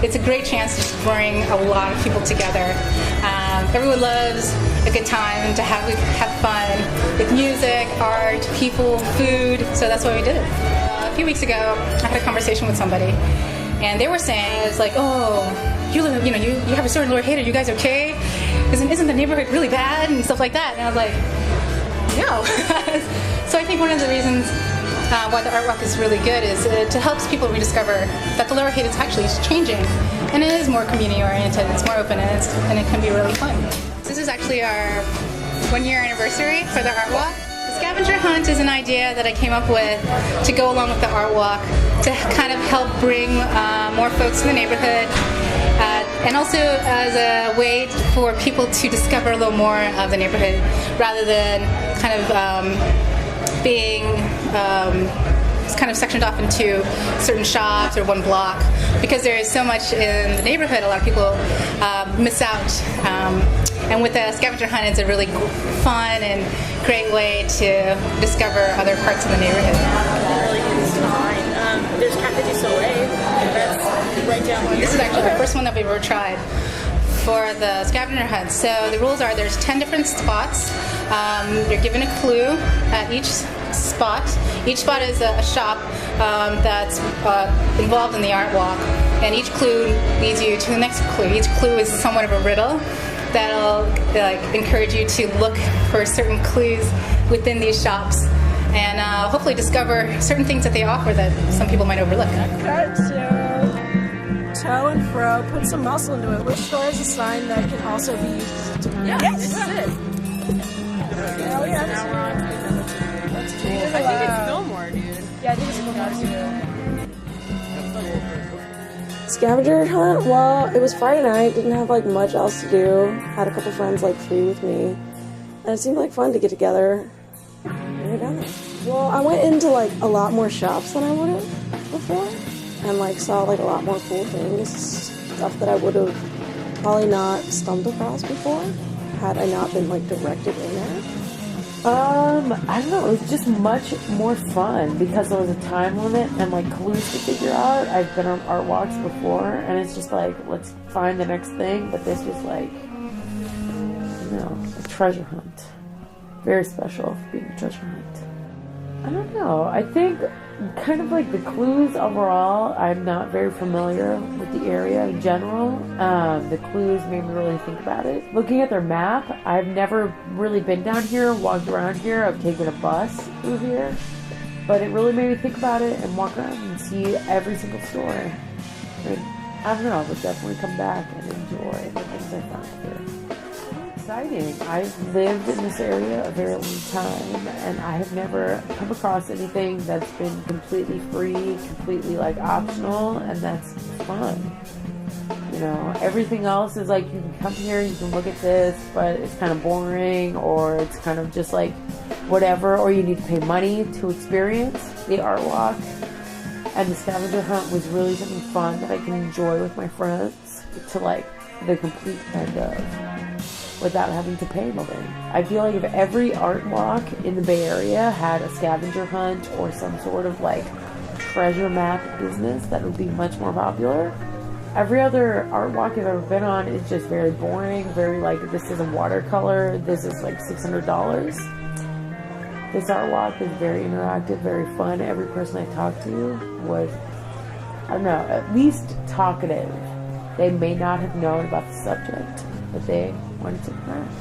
it's a great chance to just bring a lot of people together. Everyone loves a good time and to have fun with music, art, people, food, so that's why we did it. A few weeks ago, I had a conversation with somebody, and they were saying, it's like, oh, you have a store in Lower Haight, are you guys okay? Isn't the neighborhood really bad and stuff like that? And I was like, no. So I think one of the reasons why the art walk is really good is to help people rediscover that the Lower Haight is actually changing, and it is more community oriented, it's more open, and it can be really fun. This is actually our 1-year anniversary for the art walk. The scavenger hunt is an idea that I came up with to go along with the art walk to kind of help bring more folks to the neighborhood, and also as a way for people to discover a little more of the neighborhood rather than kind of being kind of sectioned off into certain shops or one block, because there is so much in the neighborhood. A lot of people miss out, and with the scavenger hunt, it's a really fun and great way to discover other parts of the neighborhood. There's Cafe du Soleil, that's right down here. This is actually the first one that we've ever tried for the scavenger hunt. So the rules are there's 10 different spots. You're given a clue at each spot. Each spot is a shop that's involved in the art walk, and each clue leads you to the next clue. Each clue is somewhat of a riddle that'll encourage you to look for certain clues within these shops and hopefully discover certain things that they offer that some people might overlook. To and fro, put some muscle into it. Which store is a sign that can also be used to yes, this is it. Oh, yeah. Now we're on to another. That's cool. I think it's Fillmore, dude. Yeah, I think it's Fillmore too. Scavenger hunt? Well, it was Friday night. Didn't have much else to do. Had a couple friends free with me, and it seemed like fun to get together. And we're down there. Well, I went into a lot more shops than I would have before. And saw a lot more cool things, stuff that I would have probably not stumbled across before had I not been directed in there. I don't know, it was just much more fun because there was a time limit and clues to figure out. I've been on art walks before and it's just let's find the next thing, but this was a treasure hunt. Very special for being a treasure hunt. I don't know. I think kind of the clues overall, I'm not very familiar with the area in general. The clues made me really think about it. Looking at their map, I've never really been down here, walked around here. I've taken a bus through here. But it really made me think about it and walk around and see every single store. And I don't know, I would definitely come back and enjoy the things I found here. Exciting. I've lived in this area a very long time and I have never come across anything that's been completely free, completely optional, and that's fun. Everything else is you can come here, you can look at this, but it's kind of boring, or it's kind of just whatever, or you need to pay money to experience the art walk. And the scavenger hunt was really something fun that I can enjoy with my friends to the complete end of, without having to pay anything. I feel if every art walk in the Bay Area had a scavenger hunt or some sort of treasure map business, that would be much more popular. Every other art walk I've ever been on is just very boring, very this is a watercolor, this is $600. This art walk is very interactive, very fun. Every person I talked to was, I don't know, at least talkative. They may not have known about the subject, but they wanted to connect.